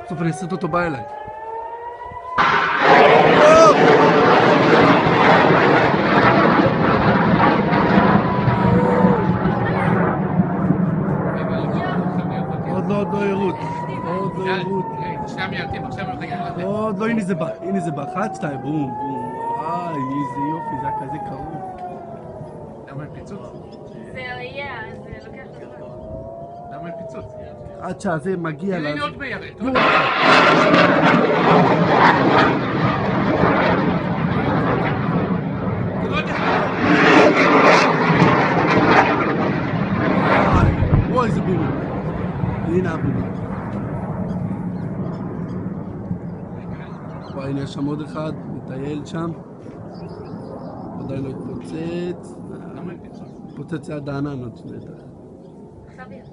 בסוף אני אעשה אותו בא אליי. עוד לא ירוץ. עוד לא, הנה זה בא. 1, 2, בום, בום. איזה יופי, זה היה כזה קרוב. למה אין פיצוץ? זה יהיה, זה לוקח לך. למה אין פיצוץ? עד שהזה מגיע תראי לה... לי עוד מיירט. וואי, איזה בום. הנה הבום. וואי, הנה יש שם עוד אחד, מטייל שם. עדיין לא התפוצץ. למה אין פיצוץ? התפוצץ עד הענן עוד שני דקות. עכשיו יהיה.